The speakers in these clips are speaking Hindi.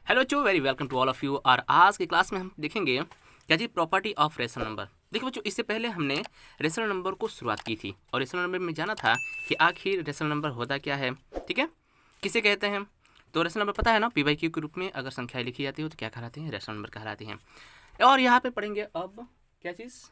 हेलो चो very welcome to all of you. और आज की क्लास में हम देखेंगे क्या जी प्रॉपर्टी ऑफ रेशनल नंबर। देखो बच्चों, इससे पहले हमने रेशनल नंबर को शुरुआत की थी और रेशनल नंबर में जाना था कि आखिर रेशनल नंबर होता क्या है, ठीक है, किसे कहते हैं। तो रेशनल नंबर पता है ना, पी/क्यू के रूप में अगर संख्याएं लिखी जाती हो तो क्या कहलाती हैं, रेशनल नंबर कहलाती हैं। और यहाँ पे पढ़ेंगे अब क्या चीज़,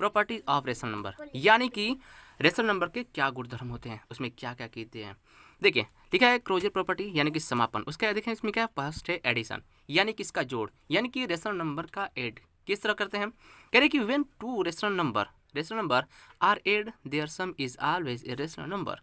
प्रॉपर्टी ऑफ रेशनल नंबर, यानी कि रेशनल नंबर के क्या गुणधर्म होते हैं, उसमें क्या क्या कहते हैं। देखिए लिखा है क्लोजर प्रॉपर्टी यानी कि समापन, उसका देखें इसमें क्या है, फर्स्ट है एडिशन यानी कि इसका जोड़, यानी कि रेशनल नंबर का ऐड किस तरह करते हैं। कह रहे कि when two rational number are add their sum is always a rational number,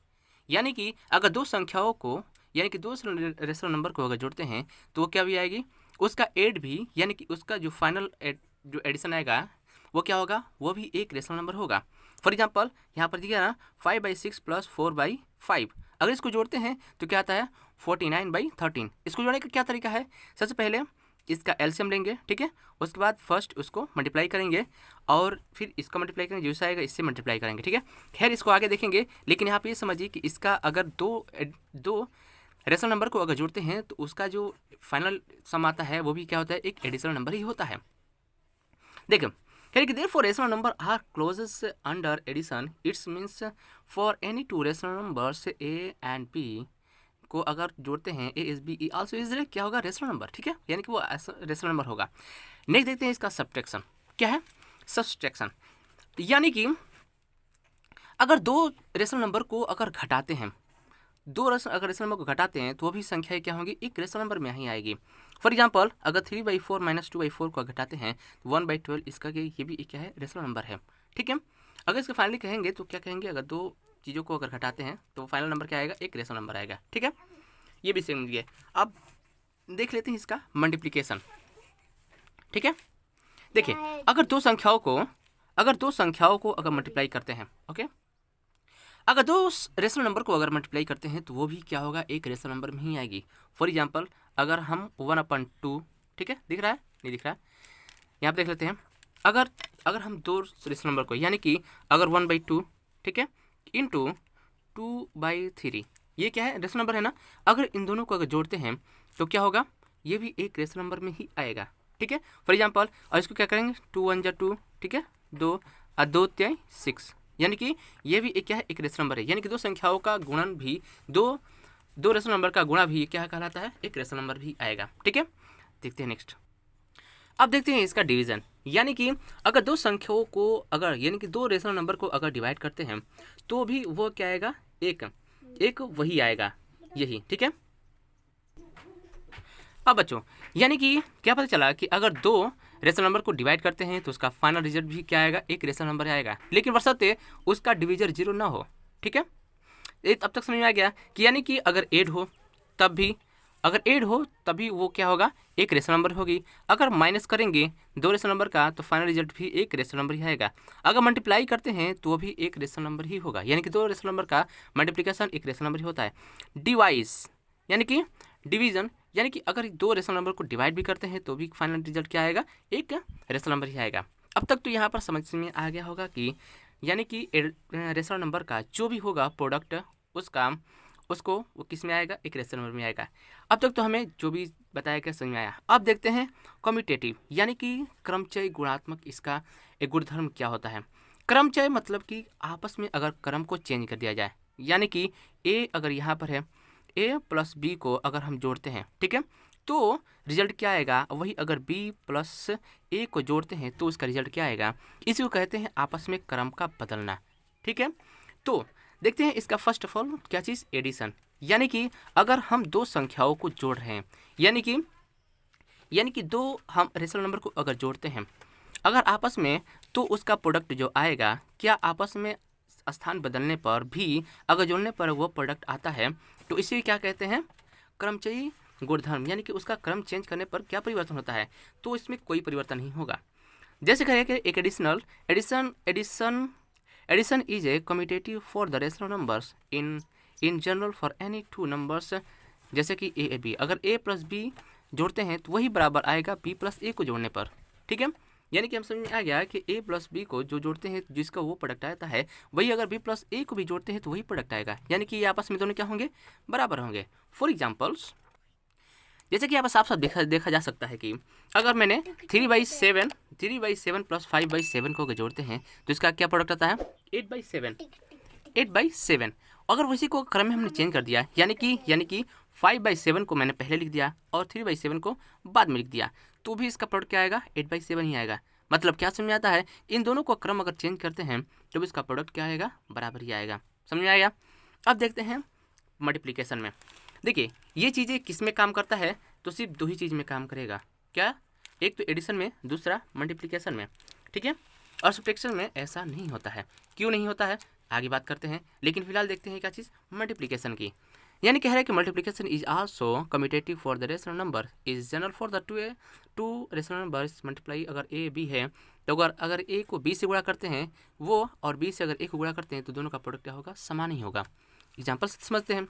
यानी कि अगर दो संख्याओं को यानी कि दो रेशनल नंबर को अगर जोड़ते हैं तो वो क्या भी आएगी, उसका एड भी, यानी कि उसका जो फाइनल जो एडिशन आएगा वो क्या होगा, वो भी एक रेशनल नंबर होगा। फॉर एग्जाम्पल यहाँ पर दिया ना 5/6 + 4/5, अगर इसको जोड़ते हैं तो क्या आता है 49/13। इसको जोड़ने का क्या तरीका है, सबसे पहले इसका एलसीएम लेंगे, ठीक है, उसके बाद फर्स्ट उसको मल्टीप्लाई करेंगे और फिर इसको मल्टीप्लाई करेंगे, जो आएगा इससे मल्टीप्लाई करेंगे, ठीक है। खैर इसको आगे देखेंगे, लेकिन यहाँ पे ये समझिए कि इसका अगर दो रेशनल नंबर को अगर जोड़ते हैं तो उसका जो फाइनल सम आता है वो भी क्या होता है, एक एडिशनल नंबर ही होता है। देखिए therefore rational number are clauses under addition, it means for any two rational numbers a and b को अगर जोड़ते हैं a is b e also is क्या होगा, रेशनल नंबर, ठीक है, यानी कि वो रेशनल नंबर होगा। नेक्स्ट देखते हैं इसका सब्ट्रैक्शन, क्या है सब्ट्रैक्शन, यानी कि अगर दो रेशनल नंबर को अगर घटाते हैं, अगर रेशनल नंबर को घटाते हैं तो वो भी संख्याएं क्या होंगी, एक रेशनल नंबर में ही आएगी। फॉर एग्जाम्पल अगर 3/4 - 2/4 को घटाते हैं तो 1/12 इसका ये भी एक क्या है, रेशनल नंबर है, ठीक है। अगर इसको फाइनली कहेंगे तो क्या कहेंगे, अगर दो चीज़ों को अगर घटाते हैं तो फाइनल नंबर क्या आएगा, एक रेशनल नंबर आएगा, ठीक है। ये भी समझिए। अब देख लेते हैं इसका मल्टीप्लीकेशन, ठीक है। देखिए अगर दो संख्याओं को अगर मल्टीप्लाई करते हैं, ओके, अगर दो रेशनल नंबर को अगर मल्टीप्लाई करते हैं तो वो भी क्या होगा, एक रेशनल नंबर में ही आएगी। फॉर एग्जाम्पल अगर हम 1/2, ठीक है, दिख रहा है नहीं दिख रहा है, यहाँ पे देख लेते हैं। अगर हम दो रेशनल नंबर को, यानी कि अगर 1/2, ठीक है, इंटू 2/3, ये क्या है, रेशनल नंबर है ना, अगर इन दोनों को अगर जोड़ते हैं तो क्या होगा, ये भी एक रेशनल नंबर में ही आएगा, ठीक है। फॉर एग्जाम्पल और इसको क्या करेंगे, 2 × 1 = 2, ठीक है, 2 और 2 × 3 = 6, यानी कि ये भी एक क्या है, एक रेशनल नंबर है, यानी कि दो संख्याओं का गुणन भी दो रेशनल नंबर का गुणा भी क्या कहलाता है, एक रेशनल नंबर भी आएगा, ठीक है। देखते हैं नेक्स्ट। अब देखते हैं इसका डिवीजन, यानी कि अगर दो संख्याओं को अगर, यानी कि दो रेशनल नंबर को अगर डिवाइड करते हैं तो भी वो क्या आएगा, एक वही आएगा, यही, ठीक है। अब बच्चों यानी कि क्या पता चला कि अगर दो रेशनल नंबर को डिवाइड करते हैं तो उसका फाइनल रिजल्ट भी क्या आएगा, एक रेशनल नंबर आएगा, लेकिन बशर्ते उसका डिवीजर 0 ना हो, ठीक है। अब तक समझ में आ गया कि यानी कि अगर ऐड हो तभी वो क्या होगा, एक रेशनल नंबर होगी। अगर माइनस करेंगे दो रेशनल नंबर का तो फाइनल रिजल्ट भी एक रेशनल नंबर ही आएगा। अगर मल्टीप्लाई करते हैं तो वो भी एक रेशनल नंबर ही होगा, यानी कि दो रेशनल नंबर का मल्टीप्लिकेशन एक रेशनल नंबर ही होता है। डिवाइस यानी कि डिवीजन, यानी कि अगर दो रेशनल नंबर को डिवाइड भी करते हैं तो भी फाइनल रिजल्ट क्या आएगा, एक रेशनल नंबर ही आएगा। अब तक तो यहाँ पर समझ में आ गया होगा कि यानी कि रेशनल नंबर का जो भी होगा प्रोडक्ट उसको वो किस में आएगा, एक रेशनल नंबर में आएगा। अब तक तो हमें जो भी बताया गया समझ में आया। अब देखते हैं कम्यूटेटिव, यानी कि क्रमचय गुणात्मक, इसका एक गुणधर्म क्या होता है। क्रमचय मतलब कि आपस में अगर क्रम को चेंज कर दिया जाए, यानी कि ए अगर यहाँ पर है, a + b को अगर हम जोड़ते हैं, ठीक है, तो रिजल्ट क्या आएगा, वही अगर b + a को जोड़ते हैं तो उसका रिजल्ट क्या आएगा, इसी को कहते हैं आपस में क्रम का बदलना, ठीक है। तो देखते हैं इसका फर्स्ट ऑफ ऑल क्या चीज़, एडिशन, यानी कि अगर हम दो संख्याओं को जोड़ रहे हैं, यानी कि दो हम रेशनल नंबर को अगर जोड़ते हैं अगर आपस में, तो उसका प्रोडक्ट जो आएगा, क्या आपस में स्थान बदलने पर भी अगर जोड़ने पर वो प्रोडक्ट आता है तो इसे क्या कहते हैं, क्रमचयी गुणधर्म, यानी कि उसका क्रम चेंज करने पर क्या परिवर्तन होता है, तो इसमें कोई परिवर्तन नहीं होगा। जैसे कहें कि एक addition is a commutative for the rational numbers in general for any two numbers, जैसे कि a b, अगर a + b जोड़ते हैं तो वही बराबर आएगा b + a को जोड़ने पर, ठीक है। यानी कि हम समझ में आ गया कि a + b को जो जोड़ते हैं जिसका वो प्रोडक्ट आता है, वही अगर b + a को भी जोड़ते हैं तो वही प्रोडक्ट आएगा, यानी कि ये आपस में दोनों क्या होंगे, बराबर होंगे। फॉर एग्जाम्पल्स जैसे कि यहाँ पर साफ साफ देखा जा सकता है कि अगर मैंने 3/7 प्लस 5/7 को जोड़ते हैं तो इसका क्या प्रोडक्ट आता है 8/7। अगर उसी को क्रम में हमने चेंज कर दिया यानी कि 5/7 को मैंने पहले लिख दिया और 3/7 को बाद में लिख दिया तो भी इसका प्रोडक्ट क्या आएगा 8/7 ही आएगा। मतलब क्या समझ में आता है, इन दोनों को क्रम अगर चेंज करते हैं तो भी इसका प्रोडक्ट क्या आएगा, बराबर ही आएगा। समझ में आएगा। अब देखते हैं मल्टीप्लिकेशन में। देखिए ये चीज़ें किस में काम करता है, तो सिर्फ दो ही चीज़ में काम करेगा। क्या? एक तो एडिशन में, दूसरा मल्टीप्लिकेशन में, ठीक है। और सब्ट्रैक्शन में ऐसा नहीं होता है। क्यों नहीं होता है आगे बात करते हैं, लेकिन फिलहाल देखते हैं क्या चीज़, मल्टीप्लिकेशन की। यानी कह रहा है कि multiplication is also commutative for the rational number is general for the two rational numbers multiply. अगर ए बी है तो अगर ए को बी से गुणा करते हैं वो और बी से अगर ए को गुणा करते हैं तो दोनों का प्रोडक्ट क्या होगा, समान ही होगा। एग्जाम्पल समझते हैं।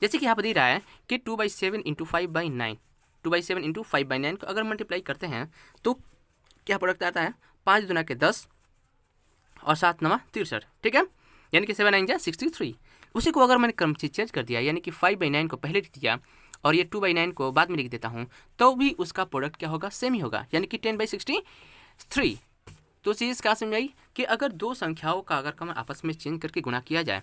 जैसे कि यहाँ पर दे रहा है कि 2/7 इंटू 5/9, 2/7 इंटू 5/9 को अगर मल्टीप्लाई करते हैं तो क्या प्रोडक्ट आता है, 5 दूना के 10 और 7 9 63, ठीक है। यानी कि 7 9 जा 63। उसी को अगर मैंने क्रम से चेंज कर दिया यानी कि 5/9 को पहले लिख दिया और ये 2/9 को बाद में लिख देता हूँ तो भी उसका प्रोडक्ट क्या होगा, सेम ही होगा, यानी कि 10/63। तो चीज़ क्या समझ आई कि अगर दो संख्याओं का अगर क्रम आपस में चेंज करके गुणा किया जाए,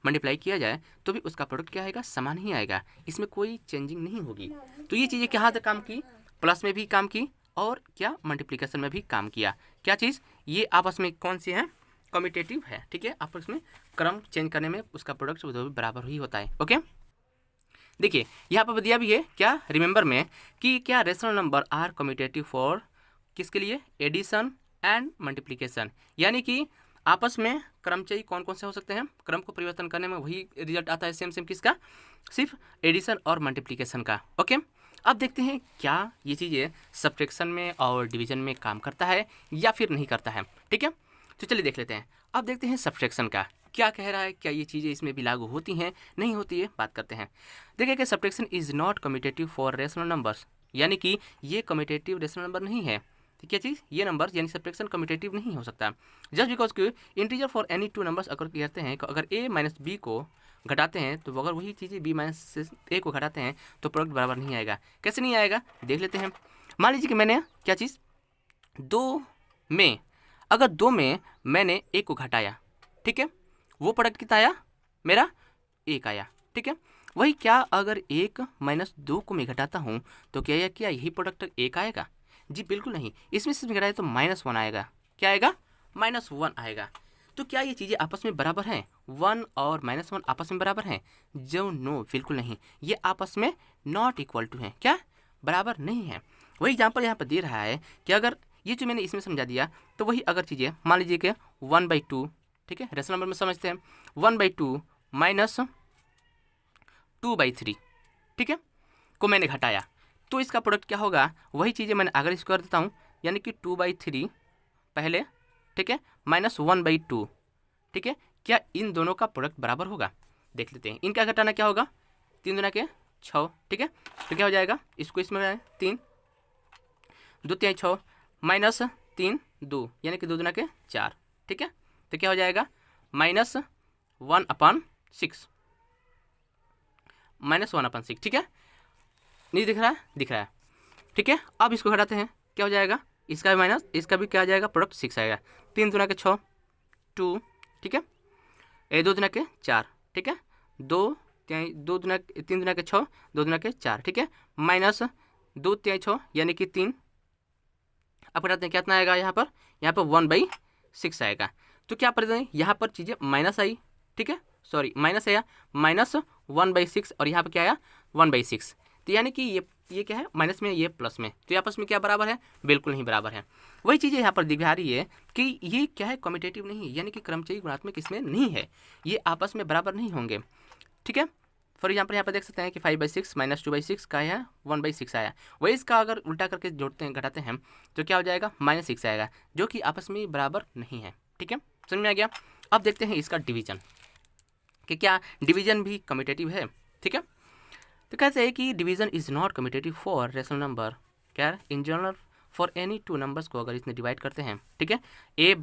मल्टीप्लाई किया जाए तो भी उसका प्रोडक्ट क्या आएगा, समान ही आएगा, इसमें कोई चेंजिंग नहीं होगी। तो ये चीज़ें कहाँ तक काम की, प्लस में भी काम की और क्या मल्टीप्लिकेशन में भी काम किया। क्या चीज़, ये आपस में कौन सी है, कम्यूटेटिव है, ठीक है। आपस में क्रम चेंज करने में उसका प्रोडक्ट भी बराबर ही होता है। ओके, देखिए यहाँ पर दिया भी है क्या, रिमेंबर में कि क्या rational number are commutative for किसके लिए, एडिशन एंड मल्टीप्लिकेशन। यानी कि आपस में क्रम चाहिए कौन कौन से हो सकते हैं, क्रम को परिवर्तन करने में वही रिजल्ट आता है सेम किसका, सिर्फ एडिशन और मल्टीप्लिकेशन का। ओके, अब देखते हैं क्या ये चीज़ें सब्ट्रैक्शन में और डिवीजन में काम करता है या फिर नहीं करता है, ठीक है। तो चलिए देख लेते हैं। अब देखते हैं सब्ट्रैक्शन का क्या कह रहा है, क्या ये चीज़ें इसमें भी लागू होती हैं नहीं होती है, बात करते हैं। देखिए कि subtraction is not commutative for rational numbers, यानी कि ये कम्यूटेटिव रेशनल नंबर नहीं है। तो क्या चीज़, ये नंबर यानी सब्ट्रैक्शन कम्यूटेटिव नहीं हो सकता। जस्ट बिकॉज कि integer for any two numbers अगर कहते हैं कि अगर a माइनस बी को घटाते हैं तो अगर वही चीज़ें b माइनस ए को घटाते हैं तो प्रोडक्ट बराबर नहीं आएगा। कैसे नहीं आएगा देख लेते हैं। मान लीजिए कि मैंने क्या चीज़, अगर दो में मैंने एक को घटाया, ठीक है, वो प्रोडक्ट कितना आया, मेरा एक आया, ठीक है। वही क्या अगर 1 माइनस 2 को मैं घटाता हूँ तो क्या यही प्रोडक्ट एक आएगा, जी बिल्कुल नहीं। इसमें से घटाए तो -1 आएगा। क्या आएगा, -1 आएगा। तो क्या ये चीज़ें आपस में बराबर हैं, 1 और -1 आपस में बराबर हैं, जो नो बिल्कुल नहीं, ये आपस में नॉट इक्वल टू हैं, क्या बराबर नहीं है। वही एग्जाम्पल यहाँ पर दे रहा है कि अगर ये जो मैंने इसमें समझा दिया तो वही अगर चीज़ें मान लीजिए कि 1/2, ठीक है, रेशनल नंबर में समझते हैं, 1/2 माइनस 2/3, ठीक है, को मैंने घटाया तो इसका प्रोडक्ट क्या होगा, वही चीज़ें मैंने अगर इसको कर देता हूँ यानी कि 2/3 पहले, ठीक है, माइनस 1/2, ठीक है, क्या इन दोनों का प्रोडक्ट बराबर होगा, देख लेते हैं। इनका घटाना क्या होगा, 3 दूना के 6, ठीक है, तो क्या हो जाएगा, इसको इसमें 3 2 3 6 माइनस 3 2 यानी कि 2 दूना के 4, ठीक है, तो क्या हो जाएगा -1/6, -1/6, ठीक है, नहीं दिख रहा है, दिख रहा है, ठीक है। अब इसको घटाते हैं, क्या हो जाएगा, इसका भी माइनस, इसका भी क्या आ जाएगा, प्रोडक्ट 6 आएगा। 3 दूना के 6 2, ठीक है, 2 दूना के 4, ठीक है, 3 दूना के 6 2 दूना के 4, ठीक है, माइनस 2 3 6 यानी कि 3। अब घटाते हैं कितना आएगा, यहाँ पर 1/6 आएगा। तो क्या पर यहाँ पर चीज़ें माइनस आई, ठीक है, सॉरी माइनस आया, -1/6 और यहाँ पर क्या आया 1/6। तो यानी कि ये क्या है, माइनस में, ये प्लस में, तो आपस में क्या बराबर है, बिल्कुल नहीं बराबर है। वही चीज़ें यहाँ पर दिखा रही है कि ये क्या है, कम्यूटेटिव नहीं, यानी कि क्रमचयी गुणात्मक इसमें नहीं है, ये आपस में बराबर नहीं होंगे, ठीक है। फॉर एग्जाम्पल यहाँ पर देख सकते हैं कि 5/6 माइनस 2/6 का है 1/6 आया। वही इसका अगर उल्टा करके जोड़ते हैं, घटाते हैं तो क्या हो जाएगा, -6 आएगा, जो कि आपस में बराबर नहीं है, ठीक है, समझ में आ गया। अब देखते हैं इसका डिवीजन, कि क्या डिवीजन भी कम्यूटेटिव है, ठीक है। तो कहते हैं कि division is not commutative for rational number, क्या in general for any two numbers को अगर इसमें डिवाइड करते हैं, ठीक है, A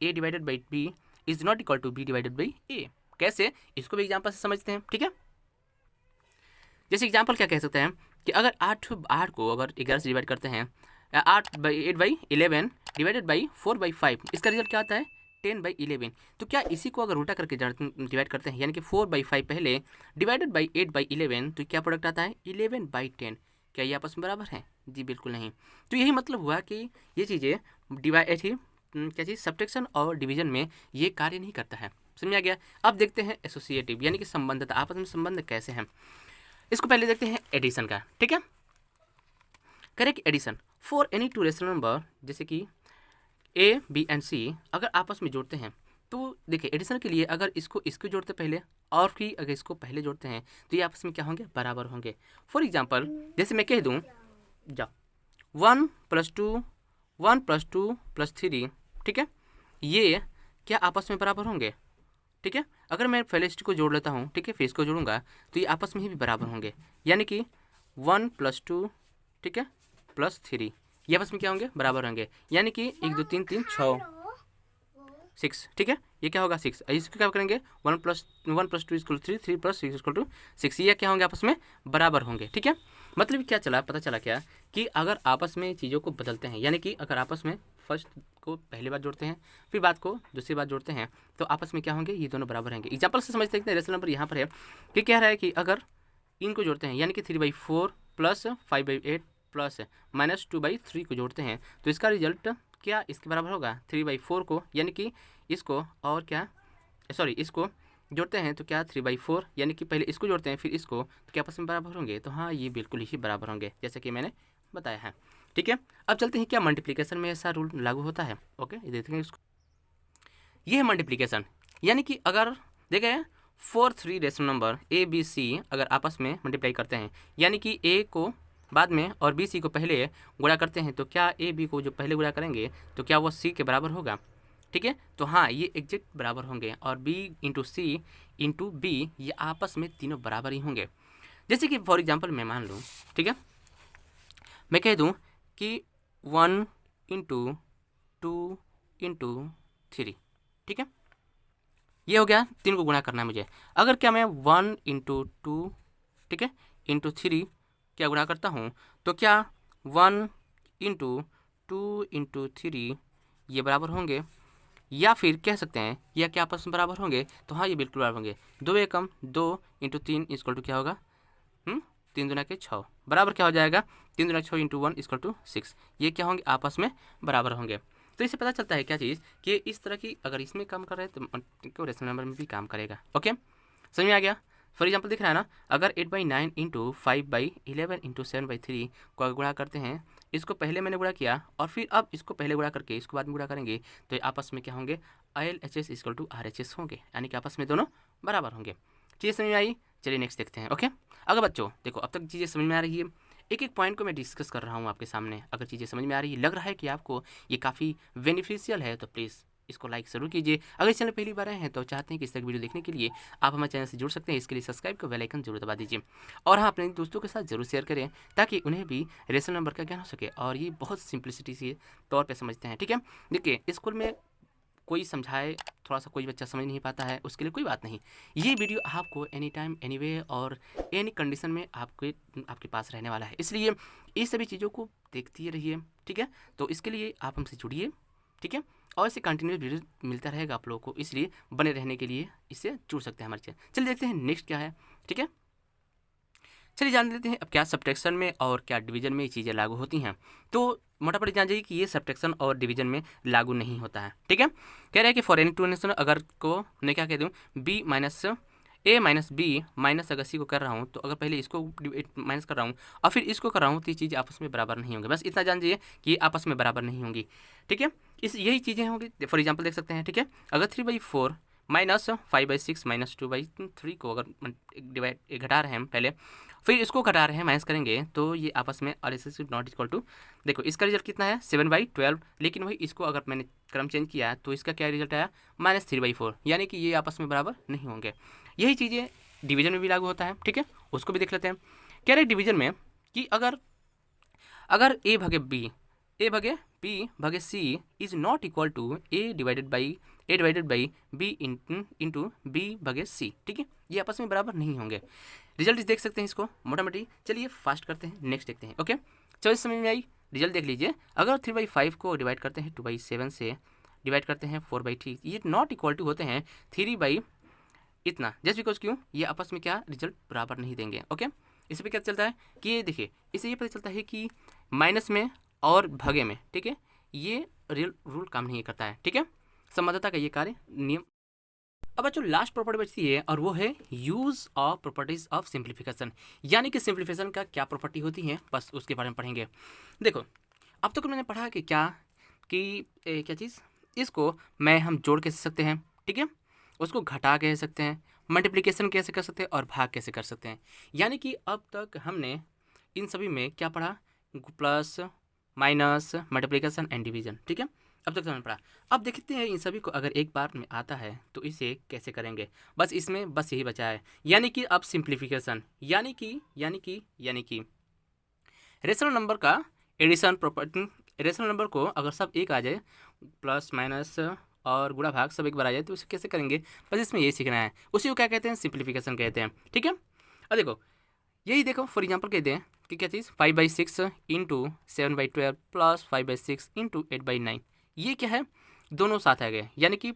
divided by B is not equal to B divided by A. कैसे, इसको भी एग्जाम्पल से समझते हैं, ठीक है। जैसे एग्जाम्पल क्या कह सकते हैं कि अगर 8 को अगर 11 से डिवाइड करते हैं, 8/8/11 डिवाइडेड बाई 4/5, इसका रिजल्ट क्या आता है 10/11। तो क्या इसी को अगर उल्टा करके डिवाइड करते हैं, यानी कि 4/5 पहले डिवाइडेड बाई 8/11, तो क्या प्रोडक्ट आता है 11/10। क्या ये आपस में बराबर हैं? जी बिल्कुल नहीं। तो यही मतलब हुआ कि ये चीज़ें डिवाइड क्या चीज़ सब्ट्रैक्शन और डिवीजन में ये कार्य नहीं करता है। समझ आ गया? अब देखते हैं एसोसिएटिव यानी कि संबंधता, आपस में संबंध कैसे हैं। इसको पहले देखते हैं एडिशन का, ठीक है। Correct addition for any two rational number, जैसे कि ए बी एंड सी अगर आपस में जोड़ते हैं तो देखिए एडिशन के लिए अगर इसको जोड़ते पहले और फिर अगर इसको पहले जोड़ते हैं तो ये आपस में क्या होंगे, बराबर होंगे। फॉर एग्जांपल जैसे मैं कह दूं जा 1 + 2 + 3, ठीक है, ये क्या आपस में बराबर होंगे, ठीक है। अगर मैं पहले इसको जोड़ लेता हूँ, ठीक है, फिर इसको जोड़ूंगा तो ये आपस में ही भी बराबर होंगे, यानी कि 1 + 2, ठीक है, +3, ये आपस में क्या होंगे, बराबर होंगे, यानी कि 1 2 3 3 6 6, ठीक है, ये क्या होगा 6। इसको क्या करेंगे 1 + 2 = 3, 3 + 6 = 6, ये क्या होंगे, आपस में बराबर होंगे, ठीक है। मतलब क्या चला, पता चला क्या कि अगर आपस में चीज़ों को बदलते हैं, यानी कि अगर आपस में फर्स्ट को पहली बार जोड़ते हैं फिर बात को दूसरी बार जोड़ते हैं तो आपस में क्या होंगे, ये दोनों बराबर होंगे। एग्जाम्पल से समझते हैं, रेशनल नंबर यहाँ पर है कि कह रहा है कि अगर इनको जोड़ते हैं, यानी कि 3/4 + 5/8 प्लस -2/3 को जोड़ते हैं तो इसका रिजल्ट क्या इसके बराबर होगा 3/4 को, यानी कि इसको और क्या इसको जोड़ते हैं तो क्या 3/4, यानी कि पहले इसको जोड़ते हैं फिर इसको, तो क्या आपस में बराबर होंगे। तो हाँ, ये बिल्कुल ही बराबर होंगे जैसे कि मैंने बताया है, ठीक है। अब चलते हैं क्या मल्टीप्लिकेशन में ऐसा रूल लागू होता है। ओके, ये देखेंगे इसको। ये है मल्टीप्लिकेशन, यानी कि अगर देखें 3 rational number A B C अगर आपस में मल्टीप्लाई करते हैं, यानी कि ए को बाद में और बी सी को पहले गुणा करते हैं तो क्या ए बी को जो पहले गुणा करेंगे तो क्या वो सी के बराबर होगा, ठीक है। तो हाँ, ये एग्जैक्ट बराबर होंगे और बी इंटू सी इंटू बी ये आपस में तीनों बराबर ही होंगे। जैसे कि फॉर एग्जांपल मैं मान लूँ, ठीक है, मैं कह दूँ कि 1 × 2 × 3, ठीक है, ये हो गया, 3 को गुणा करना है मुझे। अगर क्या मैं 1 × 2, ठीक है, इंटू 3 क्या गुणा करता हूँ तो क्या 1 × 2 × 3 ये बराबर होंगे, या फिर कह सकते हैं या क्या आपस में बराबर होंगे। तो हाँ, ये बिल्कुल बराबर होंगे। 2 एकम 2 × 3 = क्या होगा 3 दूना के 6, बराबर क्या हो जाएगा 3 दूना 6 × 1 = 6, ये क्या होंगे आपस में बराबर होंगे। तो इससे पता चलता है क्या चीज़ कि इस तरह की अगर इसमें काम कर रहे हैं तो रेशनल नंबर में भी काम करेगा। ओके, समझ में आ गया। फॉर एग्जाम्पल दिख रहा है ना, अगर 8/9 × 5/11 × 7/3 को अगर गुणा करते हैं, इसको पहले मैंने गुणा किया और फिर अब इसको पहले गुणा करके इसको बाद में गुणा करेंगे तो आपस में क्या होंगे LHS = RHS होंगे, यानी कि आपस में दोनों बराबर होंगे। चीज़ें समझ में आई। चलिए नेक्स्ट देखते हैं। ओके, अगर बच्चों देखो अब तक चीज़ें समझ में आ रही है, एक एक पॉइंट को मैं डिस्कस कर रहा हूँ आपके सामने। अगर चीज़ें समझ में आ रही है, लग रहा है कि आपको ये काफ़ी बेनिफिशियल है तो प्लीज़ इसको लाइक ज़रूर कीजिए। अगर इस चैनल पहली बार आए हैं तो चाहते हैं कि इस तरह की वीडियो देखने के लिए आप हमारे चैनल से जुड़ सकते हैं। इसके लिए सब्सक्राइब का बेल आइकन जरूर दबा दीजिए और हाँ, अपने दोस्तों के साथ जरूर शेयर करें ताकि उन्हें भी रेशनल नंबर का ज्ञान हो सके और ये बहुत सिंपलिसिटी से तौर पर समझते हैं, ठीक है। देखिए स्कूल में कोई समझाए थोड़ा सा कोई बच्चा समझ नहीं पाता है, उसके लिए कोई बात नहीं, ये वीडियो आपको एनी टाइम एनी वे और एनी कंडीशन में आपके पास रहने वाला है, इसलिए ये सभी चीज़ों को देखती रहिए, ठीक है। तो इसके लिए आप हमसे जुड़िए, ठीक है, और इसे कंटिन्यूस वीडियो मिलता रहेगा आप लोगों को, इसलिए बने रहने के लिए इससे जुड़ सकते हैं हमारे चैनल। चलिए देखते हैं नेक्स्ट क्या है, ठीक है। चलिए जान लेते हैं अब क्या सब्ट्रैक्शन में और क्या डिवीजन में ये चीज़ें लागू होती हैं। तो मोटामोटी जान जाइए कि ये सब्ट्रैक्शन और डिवीजन में लागू नहीं होता है, ठीक है। कह रहा है कि फॉर एनी टू रेशनल अगर को मैं क्या कह दूँ B - A - B माइनस अगर C को कर रहा हूँ तो अगर पहले इसको माइनस कर रहा हूँ और फिर इसको कर रहा हूँ तो ये चीज़ें आपस में बराबर नहीं होंगी। बस इतना जान जाइए कि ये आपस में बराबर नहीं होंगी, ठीक है। यही चीज़ें होंगी। फॉर एग्जाम्पल देख सकते हैं, ठीक है, अगर 3/4 -5/6 -2/3 को अगर डिवाइड घटा रहे हैं हम पहले, फिर इसको घटा रहे हैं माइनस करेंगे तो ये आपस में RHS ≠ देखो इसका रिजल्ट कितना है 7/12, लेकिन वही इसको अगर मैंने क्रम चेंज किया तो इसका क्या रिजल्ट आया -3/4, यानी कि ये आपस में बराबर नहीं होंगे। यही चीज़ें डिवीजन में भी लागू होता है, ठीक है, उसको भी देख लेते हैं। कह रहे डिवीजन में कि अगर A/B/C is not equal to A/B into B/C, ठीक है, ये आपस में बराबर नहीं होंगे। रिजल्ट देख सकते हैं इसको मोटामोटी। चलिए फास्ट करते हैं, नेक्स्ट देखते हैं। ओके, चलिए समझ में आई। रिजल्ट देख लीजिए, अगर 3/5 को डिवाइड करते हैं 2/7 से, डिवाइड करते हैं 4/3, ये नॉट इक्वल टू होते हैं 3 इतना, जस्ट बिकॉज क्यों, ये आपस में क्या रिजल्ट बराबर नहीं देंगे। ओके, इस पर क्या चलता है कि ये देखिए, इससे ये पता चलता है कि माइनस में और भागे में, ठीक है, ये रियल रूल काम नहीं करता है। ठीक है, संबद्धता का ये कार्य नियम। अब बच्चों लास्ट प्रॉपर्टी बचती है और वो है use of properties of simplification, यानी कि सिंप्लीफिकेशन का क्या प्रॉपर्टी होती है, बस उसके बारे में पढ़ेंगे। देखो अब तक मैंने पढ़ा कि क्या क्या चीज़, इसको मैं हम जोड़ कैसे सकते हैं, ठीक है, उसको घटा कह सकते हैं, मल्टीप्लिकेशन कैसे कर सकते हैं और भाग कैसे कर सकते हैं। यानी कि अब तक हमने इन सभी में क्या पढ़ा, plus minus multiplication and division. ठीक है, अब तक हमने पढ़ा। अब देखते हैं इन सभी को अगर एक बार में आता है तो इसे कैसे करेंगे, बस इसमें बस यही बचा है। यानी कि अब सिंप्लीफिकेशन, यानी कि रेशनल नंबर का एडिशन प्रॉपर्टी, रेशनल नंबर को अगर सब एक आ जाए, प्लस माइनस और गुणा भाग सब एक बार आ जाए, तो उसे कैसे करेंगे, बस इसमें यही सीखना है। उसी को क्या कहते हैं, सिंप्लीफिकेशन कहते हैं। ठीक है, अब देखो यही देखो फॉर एग्जांपल कहते हैं कि क्या चीज़ 5/6 इंटू 7/12 प्लस 5/6 इंटू 8/9, ये क्या है, दोनों साथ आ गए, यानी कि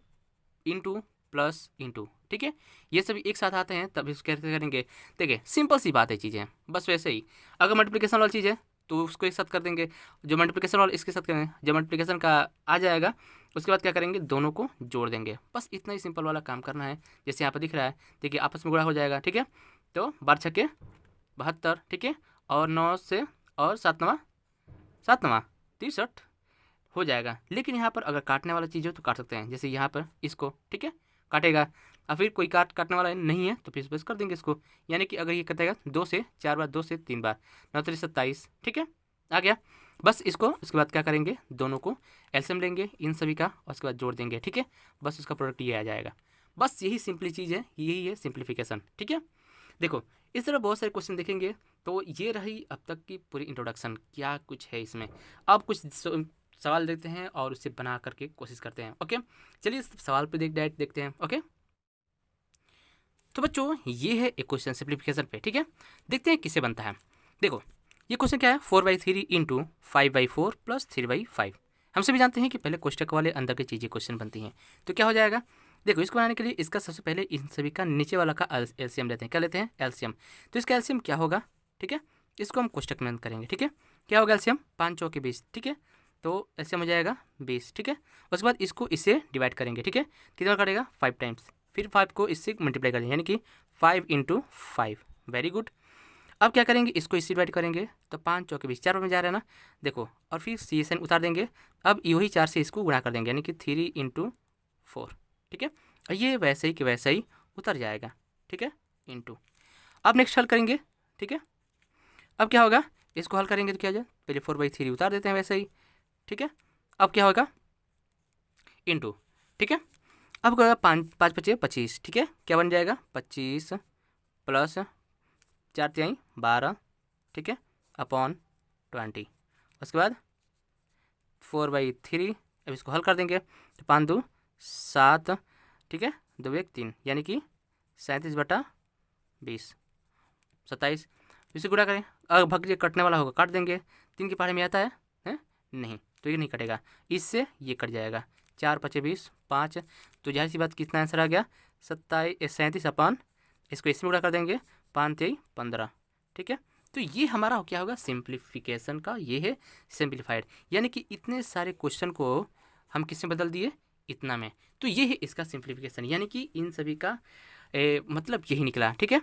इंटू प्लस इंटू। ठीक है, ये सभी एक साथ आते हैं, तब इसको कैसे करेंगे। देखिए सिंपल सी बात है चीज़ें, बस वैसे ही अगर मल्टीप्लिकेशन वाली चीज़ है तो उसको एक साथ कर देंगे, जो मल्टीप्लिकेशन वाला इसके साथ करेंगे, जब मल्टीप्लिकेशन का आ जाएगा उसके बाद क्या करेंगे, दोनों को जोड़ देंगे। बस इतना ही सिंपल वाला काम करना है। जैसे यहाँ पर दिख रहा है, देखिए आपस में गुणा हो जाएगा। ठीक है, तो 12×6 72, ठीक है, और 9 से और 7 9 63 हो जाएगा। लेकिन यहाँ पर अगर काटने वाला चीज़ हो तो काट सकते हैं, जैसे यहाँ पर इसको, ठीक है, काटेगा, और फिर कोई काटने वाला नहीं है तो फिर बस कर देंगे इसको। यानी कि अगर ये कटेगा 2 से 4 बार, 2 से 3 बार, 9 3 27, ठीक है, आ गया। बस इसको इसके बाद क्या करेंगे, दोनों को एलसीएम लेंगे इन सभी का और उसके बाद जोड़ देंगे। ठीक है, बस उसका प्रोडक्ट ये आ जाएगा। बस यही सिंपली चीज़ है, यही है सिंप्लीफिकेशन। ठीक है, देखो इस तरह बहुत सारे क्वेश्चन देखेंगे। तो ये रही अब तक की पूरी इंट्रोडक्शन, क्या कुछ है इसमें। अब कुछ सवाल देखते हैं और उससे बना करके कोशिश करते हैं। ओके, चलिए सवाल पे देखते हैं। ओके, तो बच्चों ये है एक क्वेश्चन सिंप्लीफिकेशन पे। ठीक है, देखते हैं किससे बनता है। देखो ये क्वेश्चन क्या है, 4/3 इंटू 5/4 प्लस 3/5। हम सभी जानते हैं कि पहले कोष्टक वाले अंदर की चीज़ें क्वेश्चन बनती हैं। तो क्या हो जाएगा, देखो इसको बनाने के लिए इसका सबसे पहले इन सभी का नीचे वाला का एलसीएम लेते हैं। क्या लेते हैं, एलसीएम। तो इसका एलसीएम क्या होगा, ठीक है, इसको हम कोष्टक में करेंगे। ठीक है, क्या होगा एलसीएम, 5 चौके 20। ठीक है, तो एलसीएम हो जाएगा 20। ठीक है, उसके बाद इसको इससे डिवाइड करेंगे। ठीक है, 3 बार करेगा 5 टाइम्स, फिर 5 को इससे मल्टीप्लाई करेंगे, यानी कि 5 × 5। Very good. अब क्या करेंगे, इसको इससे डिवाइड करेंगे, तो 5 चौके 20, 4 बार में जा रहा है ना, देखो, और फिर सी एस एन उतार देंगे। अब यही 4 से इसको गुणा कर देंगे, यानी कि 3 × 4। ठीक है, और ये वैसे ही कि वैसा ही उतर जाएगा। ठीक है, इंटू। अब नेक्स्ट हल करेंगे। ठीक है, अब क्या होगा, इसको हल करेंगे तो क्या हो जाए, पहले 4/3 उतार देते हैं वैसे ही। ठीक है, अब क्या होगा, इंटू। ठीक है, अब क्या होगा, 5 5 × 25। ठीक है, क्या बन जाएगा, 25 प्लस 4 × 12। ठीक है, अपॉन 20। उसके बाद 4/3, अब इसको हल कर देंगे, तो 5 2 7, ठीक है, 2 1 3, यानी कि 37/20 27। इसे गुणा करें, अगर भाग ये कटने वाला होगा काट देंगे। 3 की पहाड़ी में आता है नहीं, तो ये नहीं कटेगा, इससे ये कट जाएगा। 4 5 20 5, तो जाहिर सी बात कितना आंसर आ गया, 37 अपॉन, इसको इसमें गुणा कर देंगे, 5 3 15। ठीक है, तो ये हमारा क्या होगा, सिंप्लीफिकेशन का ये है सिंप्लीफाइड, यानी कि इतने सारे क्वेश्चन को हम किस में बदल दिए, इतना में। तो ये है इसका सिंप्लीफिकेशन, यानी कि इन सभी का मतलब यही निकला। ठीक है,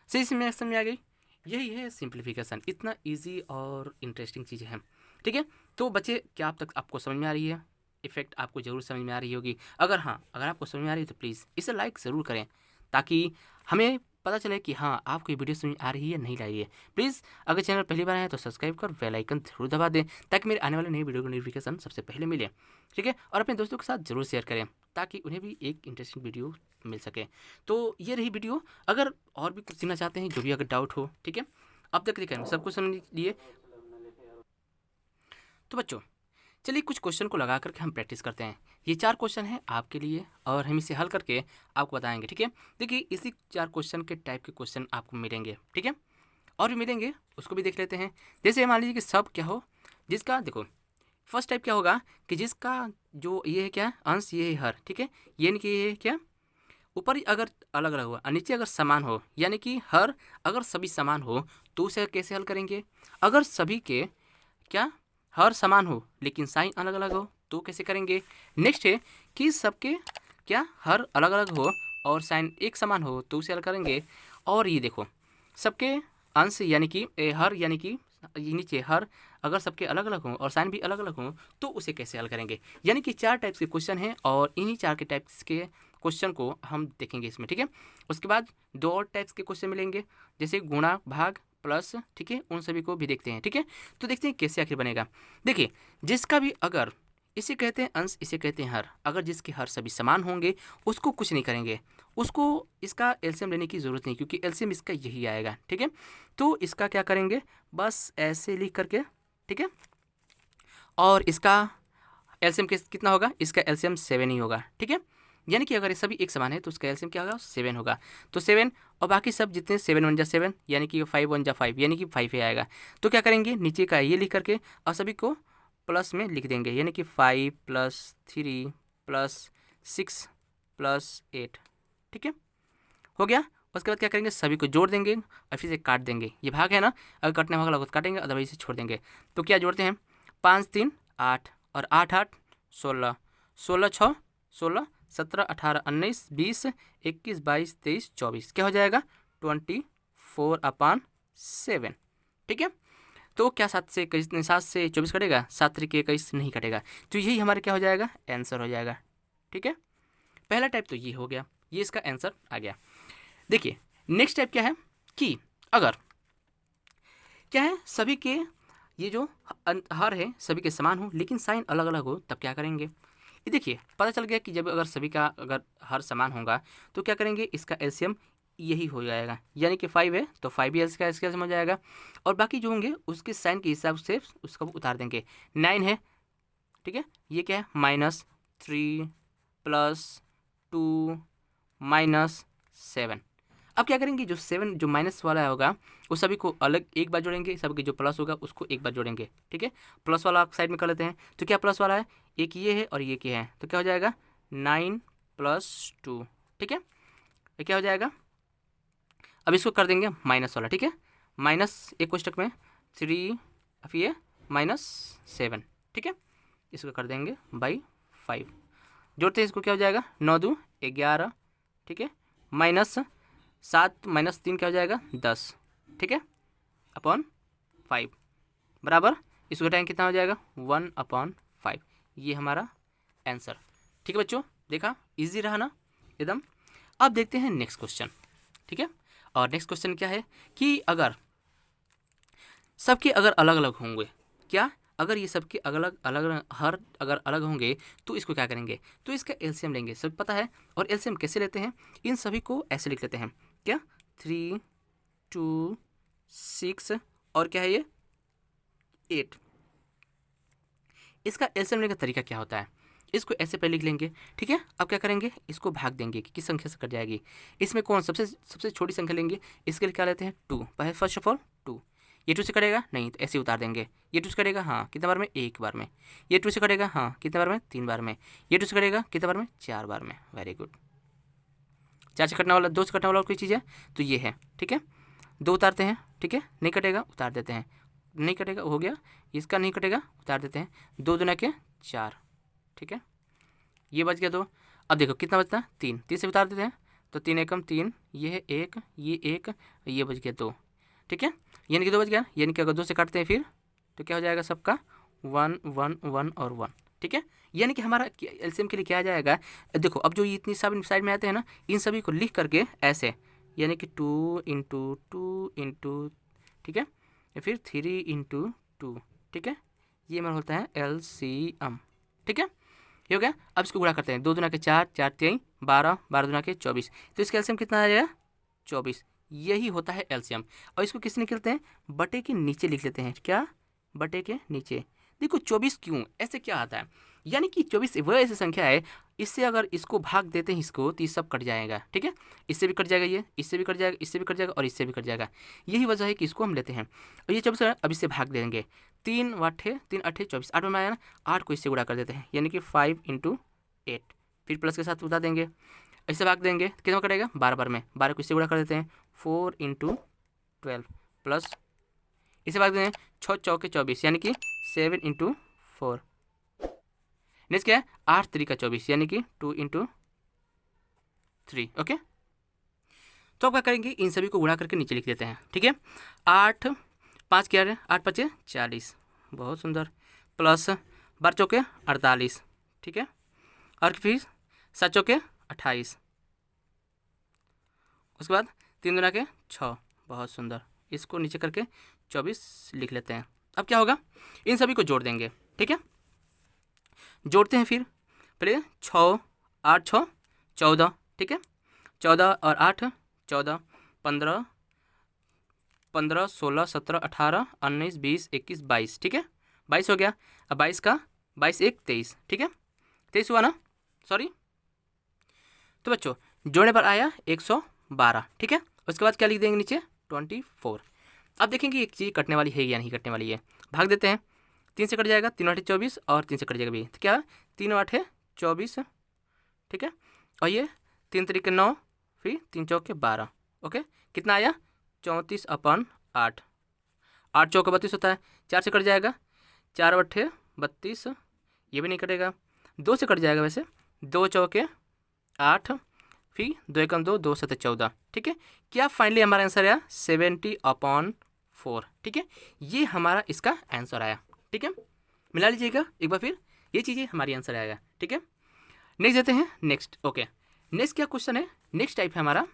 सही समझ में आ गई, यही है सिंप्लीफिकेशन। इतना इजी और इंटरेस्टिंग चीज़ें हैं। ठीक है, तो बच्चे क्या अब तक आपको समझ में आ रही है, इफेक्ट आपको ज़रूर समझ में आ रही होगी। अगर हाँ, अगर आपको समझ में आ रही है तो प्लीज़ इसे लाइक ज़रूर करें, ताकि हमें पता चले कि हाँ आपको ये वीडियो समझ आ रही है नहीं ला रही है। प्लीज़ अगर चैनल पहली बार आए तो सब्सक्राइब कर बेल आइकन जरूर दबा दें, ताकि मेरे आने वाले नई वीडियो का नोटिफिकेशन सबसे पहले मिले। ठीक है, और अपने दोस्तों के साथ ज़रूर शेयर करें, ताकि उन्हें भी एक इंटरेस्टिंग वीडियो मिल सके। तो ये रही वीडियो, अगर और भी कुछ सीखना चाहते हैं, जो भी अगर डाउट हो, ठीक है, अब तक देखिए सब कुछ समझ लिए। तो बच्चों चलिए कुछ क्वेश्चन को लगा करके हम प्रैक्टिस करते हैं। ये 4 क्वेश्चन हैं आपके लिए और हम इसे हल करके आपको बताएंगे, ठीक है। देखिए इसी 4 क्वेश्चन के टाइप के क्वेश्चन आपको मिलेंगे, ठीक है, और भी मिलेंगे, उसको भी देख लेते हैं। जैसे मान लीजिए कि सब क्या हो, जिसका देखो फर्स्ट टाइप क्या होगा कि जिसका जो ये है क्या अंश, ये है हर, ठीक है, यानी कि ये है क्या ऊपर अगर अलग अलग हो और नीचे अगर समान हो, यानी कि हर अगर सभी समान हो तो उसे कैसे हल करेंगे। अगर सभी के क्या हर समान हो लेकिन साइन अलग अलग हो तो कैसे करेंगे। नेक्स्ट है कि सबके क्या हर अलग अलग हो और साइन एक समान हो तो उसे हल करेंगे। और ये देखो सबके अंश यानी कि हर यानी कि नीचे हर अगर सबके अलग अलग हों और साइन भी अलग अलग हों तो उसे कैसे हल करेंगे। यानी कि 4 टाइप्स के क्वेश्चन हैं और इन्हीं 4 के टाइप्स के क्वेश्चन को हम देखेंगे इसमें, ठीक है। उसके बाद 2 और टाइप्स के क्वेश्चन मिलेंगे जैसे गुणा भाग प्लस, ठीक है, उन सभी को भी देखते हैं, ठीक है। तो देखते हैं कैसे आखिर बनेगा। देखिए जिसका भी अगर इसे कहते हैं अंश, इसे कहते हैं हर, अगर जिसके हर सभी समान होंगे उसको कुछ नहीं करेंगे, उसको इसका एलसीएम लेने की ज़रूरत नहीं क्योंकि एलसीएम इसका यही आएगा, ठीक है। तो इसका क्या करेंगे बस ऐसे लिख करके, ठीक है, और इसका एलसीएम कितना होगा, इसका एलसीएम 7 ही होगा, ठीक है। यानी कि अगर ये सभी एक समान है तो उसका एलसीएम क्या होगा 7 होगा। तो 7 और बाकी सब जितने 7 1 जा 7 यानी कि 5 1 जा 5 यानी कि 5 ही आएगा। तो क्या करेंगे नीचे का ये लिख करके और सभी को प्लस में लिख देंगे, यानी कि 5 + 3 + 6 + 8, ठीक है, हो गया। उसके बाद क्या करेंगे सभी को जोड़ देंगे और फिर से काट देंगे। ये भाग है ना, अगर कटने वाला होगा तो काटेंगे, अदरवाइज इसे छोड़ देंगे। तो क्या जोड़ते हैं 5 3 8 और 8 8 16 16 6 16 17 18 19 20 21 22 23 24 क्या हो जाएगा 24/7, ठीक है। तो क्या 7 से 24 कटेगा, 7 3 21 नहीं कटेगा। तो यही हमारे क्या हो जाएगा आंसर हो जाएगा, ठीक है। पहला टाइप तो ये हो गया, ये इसका आंसर आ गया। देखिए नेक्स्ट टाइप क्या है कि अगर क्या है सभी के ये जो हर है सभी के समान हो लेकिन साइन अलग अलग हो तब क्या करेंगे। ये देखिए पता चल गया कि जब अगर सभी का अगर हर समान होगा तो क्या करेंगे इसका एलसीएम यही हो जाएगा, यानी कि 5 है तो 5 भी इसका एलसीएम हो जाएगा और बाकी जो होंगे उसके साइन के हिसाब से उसको उतार देंगे। 9 है, ठीक है, ये क्या है -3 + 2 -7। अब क्या करेंगे जो 7 जो माइनस वाला होगा उस सभी को अलग एक बार जोड़ेंगे, सबके जो प्लस होगा उसको एक बार जोड़ेंगे, ठीक है। प्लस वाला साइड में कर लेते हैं। तो क्या प्लस वाला है एक ये है और ये क्या है, तो क्या हो जाएगा 9 + 2, ठीक है, ये क्या हो जाएगा। अब इसको कर देंगे माइनस वाला, ठीक है, माइनस एक कोष्टक में 3 अब ये -7, ठीक है, इसको कर देंगे /5 जोड़ते हैं इसको क्या हो जाएगा 9 2 11, ठीक है, -7 -3 क्या हो जाएगा 10, ठीक है, /5 बराबर इसको घटाएंगे कितना हो जाएगा 1/5। ये हमारा आंसर, ठीक है बच्चों, देखा इजी रहा ना एकदम। अब देखते हैं नेक्स्ट क्वेश्चन, ठीक है। और नेक्स्ट क्वेश्चन क्या है कि अगर सबके अगर अलग अलग होंगे, क्या अगर ये सबके अलग अलग हर अगर अलग होंगे तो इसको क्या करेंगे। तो इसका एलसीएम लेंगे, सब पता है। और एलसीएम कैसे लेते हैं, इन सभी को ऐसे लिख लेते हैं क्या 3 2 6 और क्या है ये 8। इसका एलसीएम लेने का तरीका क्या होता है, इसको ऐसे पहले लिख लेंगे, ठीक है। अब क्या करेंगे इसको भाग देंगे कि किस संख्या से कट जाएगी। इसमें कौन सबसे छोटी संख्या लेंगे, इसके लिए क्या लेते हैं 2, पहले फर्स्ट ऑफ ऑल 2। ये 2 से कटेगा नहीं तो ऐसे उतार देंगे। ये 2 से कटेगा हाँ कितने बार में, एक बार में। ये 2 से कटेगा हाँ कितने बार में, 3 बार में। ये 2 से कटेगा कितने बार में, 4 बार में। Very good. 4 से कटने वाला 2 से कटने वाला कोई चीज़ है तो ये है, ठीक है। 2 उतारते हैं, ठीक है, नहीं कटेगा उतार देते हैं, नहीं कटेगा हो गया, इसका नहीं कटेगा उतार देते हैं। 2 दूना के 4, ठीक है, ये बच गया 2। अब देखो कितना बचता है 3, 3 से उतार देते हैं तो 3 एकम 3, ये है 1, ये 1, ये बच गया 2, ठीक है, यानी कि 2 बच गया। यानी कि अगर 2 से काटते हैं फिर तो क्या हो जाएगा सबका 1 1 1 और 1, ठीक है। यानी कि हमारा एलसीएम के लिए क्या आ जाएगा, देखो अब जो ये इतनी सब साइड में आते हैं ना इन सभी को लिख करके ऐसे, यानी कि 2 × 2 × ठीक है, या फिर 3 × 2, ठीक है, ये हमारा होता है एलसीएम, ठीक है, ये हो गया। अब इसको गुणा करते हैं, 2 दूना के 4, 4 3 12, 12 दूना के 24, तो इसका एलसीएम कितना आ जाएगा 24। यही होता है एलसीएम। और इसको किस निकलते हैं बटे के नीचे लिख लेते हैं, क्या बटे के नीचे। देखो 24 क्यों, ऐसे क्या आता है, यानी कि 24 वह ऐसी संख्या है, इससे अगर इसको भाग देते हैं इसको तो ये सब कट जाएगा, ठीक है। इससे भी कट जाएगा, ये इससे भी कट जाएगा, इससे भी कट जाएगा और इससे भी कट जाएगा। यही वजह है कि इसको हम लेते हैं। और ये 24 है, अब इससे भाग देंगे, 3 वाठे 3 अठे 24, 8 में आया ना, 8 को इससे गुणा कर देते हैं, यानी कि 5 × 8, फिर प्लस के साथ उठा देंगे, ऐसे भाग देंगे, कितना कटेगा 12 बार में, 12 को इससे गुणा कर देते हैं, 4 × 12 प्लस इसे भाग देंगे 6 चौके 24, यानी कि 7 × 4। नेक्स्ट क्या है 8 3 का 24, यानी कि 2 × 3। ओके, तो अब क्या करेंगे, इन सभी को गुणा करके नीचे लिख देते हैं, ठीक है। 8 5 क्या है, 8 5 40, बहुत सुंदर, प्लस 12 चौके 48, ठीक है, और फिर 7 चौके 28, उसके बाद 3 दूना के 6, बहुत सुंदर, इसको नीचे करके 24 लिख लेते हैं। अब क्या होगा, इन सभी को जोड़ देंगे, ठीक है, जोड़ते हैं फिर पहले 6 8 6 14, ठीक है, 14 और 8 14, 15 15 16 17 18 19 20 21 22, ठीक है, 22 हो गया। अब 22 का 22 1 23, ठीक है, 23 हुआ ना, सॉरी। तो बच्चों जोड़ने पर आया 112, ठीक है। उसके बाद क्या लिख देंगे नीचे 24। अब देखेंगे एक चीज़ कटने वाली है या नहीं कटने वाली है, भाग देते हैं, 3 से कट जाएगा, 3 8 24 और 3 से कट जाएगा भी, तो क्या 3 8 24, ठीक है, और ये 3 3 9, फिर 3 चौके 12, ओके, कितना आया 34/8, 8 चौके 32 होता है, 4 से कट जाएगा, 4 8 32, ये भी नहीं कटेगा, 2 से कट जाएगा वैसे, 2 चौके 8, फिर 2 1 2 2 7 14, ठीक है। क्या फाइनली हमारा आंसर आया 70/4, ठीक है, ये हमारा इसका आंसर आया, ठीक है। मिला लीजिएगा एक बार फिर, ये चीज़ें हमारी आंसर आएगा, ठीक है। नेक्स्ट देते हैं, नेक्स्ट ओके, नेक्स्ट क्या क्वेश्चन है, नेक्स्ट टाइप है हमारा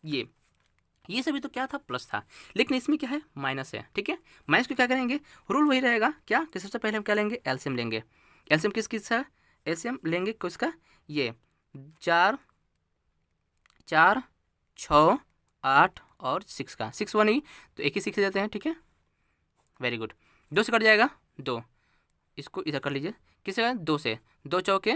ये सभी तो क्या था प्लस था, लेकिन इसमें क्या है माइनस है, ठीक है। माइनस को क्या करेंगे, रूल वही रहेगा क्या कि सबसे पहले हम क्या लेंगे, एलसीएम लेंगे। एलसीएम किसका, एलसीएम लेंगे किसका, ये 4 4 6 8 और 6 का, 6 1 ही तो एक ही 6 देते हैं, ठीक है, वेरी गुड। 2 से कट जाएगा 2, इसको इधर कर लीजिए, किससे का 2 से, 2 चौके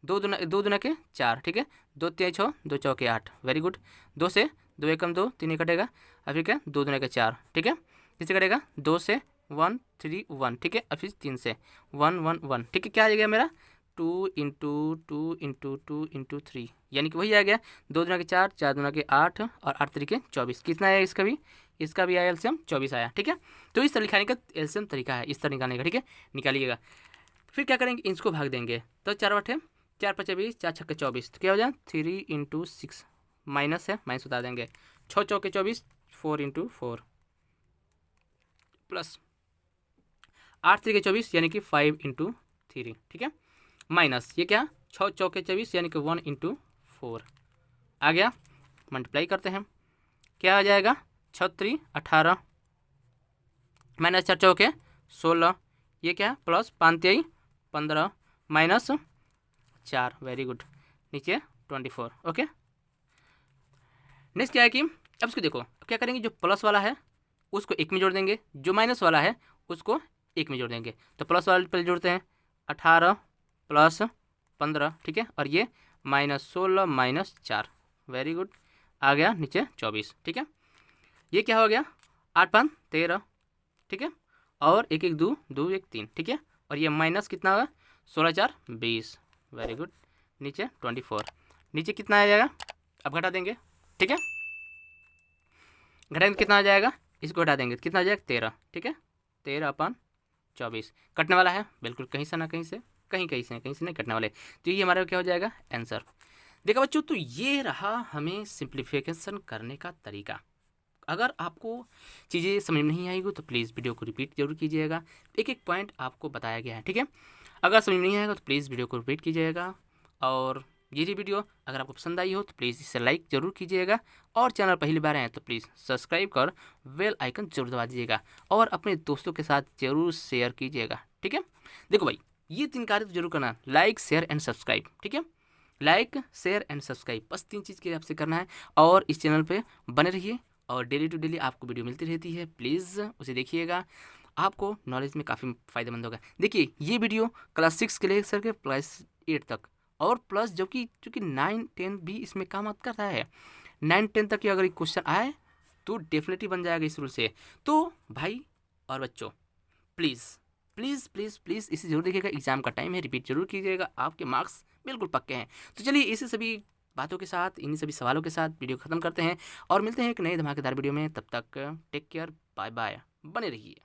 2 दूना के 4, ठीक है, 2 3 6 2 चौके 8, वेरी गुड। 2 से 2 1 2 3 कटेगा, अब फिर क्या 2 दूना के 4, ठीक है, किससे कटेगा 2 से 1 3 1, ठीक है, अब फिर 3 से 1 1 1, ठीक है, क्या आ गया मेरा 2 × 2 × 2 × 3, यानी कि वही आ गया 2 दूना के 4 4 दूना के 8 और 8 3 के 24, कितना आया इसका भी आया एलसीएम 24 आया, ठीक है। तो इस तरह लिखाने का एलसीएम तरीका है, इस तरह निकालने का, ठीक है, निकालिएगा। फिर क्या करेंगे, इसको भाग देंगे, तो 4 8 4 5 20 4 6 24, तो क्या हो जाए 3 × 6, माइनस है माइनस उतार देंगे, 6 चौके 24 4 × 4 प्लस 8 3 के 24, यानी कि 5 × 3, ठीक है, माइनस ये क्या 6 चौके 24, यानी कि 1 × 4 आ गया, मल्टीप्लाई करते हैं, क्या आ जाएगा 6 3 18 माइनस 4 चौके 16, ये क्या प्लस 5 3 15 माइनस 4, वेरी गुड, नीचे 24, ओके। नेक्स्ट क्या है कि अब इसको देखो, अब क्या करेंगे, जो प्लस वाला है उसको 1 में जोड़ देंगे, जो माइनस वाला है उसको 1 में जोड़ देंगे, तो प्लस वाले पहले जोड़ते हैं 18 प्लस 15, ठीक है, और ये माइनस 16 माइनस 4, वेरी गुड, आ गया नीचे 24, ठीक है। ये क्या हो गया 8 5 13, ठीक है, और 1 1 2 2 1 3, ठीक है, और ये माइनस कितना होगा 16 4 20, वेरी गुड, नीचे 24, नीचे कितना आ जाएगा, अब घटा देंगे, ठीक है, घटाएंगे कितना आ जाएगा, इसको घटा देंगे कितना आ जाएगा 13, ठीक है, 13/24 कटने वाला है बिल्कुल, कहीं से ना कहीं से नहीं कटने वाले, तो ये हमारा क्या हो जाएगा आंसर। देखा बच्चों, तो ये रहा हमें सिंप्लीफिकेशन करने का तरीका। अगर आपको चीज़ें समझ में नहीं आएगी तो प्लीज़ वीडियो को रिपीट जरूर कीजिएगा, एक एक पॉइंट आपको बताया गया है, ठीक है। अगर समझ में नहीं आएगा तो प्लीज़ वीडियो को रिपीट कीजिएगा, और ये वीडियो अगर आपको पसंद आई हो तो प्लीज़ इसे लाइक ज़रूर कीजिएगा, और चैनल पहली बार आए तो प्लीज़ सब्सक्राइब कर बेल आइकन जरूर दबा दीजिएगा, और अपने दोस्तों के साथ ज़रूर शेयर कीजिएगा, ठीक है। देखो भाई, ये 3 कार्य तो जरूर करना, लाइक शेयर एंड सब्सक्राइब, ठीक है, लाइक शेयर एंड सब्सक्राइब, बस 3 चीज़ के आपसे करना है, और इस चैनल पर बने रहिए, और डेली टू डेली आपको वीडियो मिलती रहती है, प्लीज़ उसे देखिएगा। आपको नॉलेज में काफ़ी फ़ायदेमंद होगा। देखिए ये वीडियो क्लास 6 के लिए सर के क्लास 8 तक और प्लस जो कि 9 10 भी इसमें काम करता है। 9 10 तक की अगर क्वेश्चन आए तो डेफिनेटली बन जाएगा इस रूल से। तो भाई और बच्चों प्लीज़ प्लीज़ प्लीज़ प्लीज़ इसे जरूर देखिएगा, एग्जाम का टाइम है, रिपीट जरूर कीजिएगा, आपके मार्क्स बिल्कुल पक्के हैं। तो चलिए इसी सभी बातों के साथ, इन्हीं सभी सवालों के साथ वीडियो ख़त्म करते हैं और मिलते हैं एक नए धमाकेदार वीडियो में। तब तक टेक केयर, बाय बाय, बने रहिए।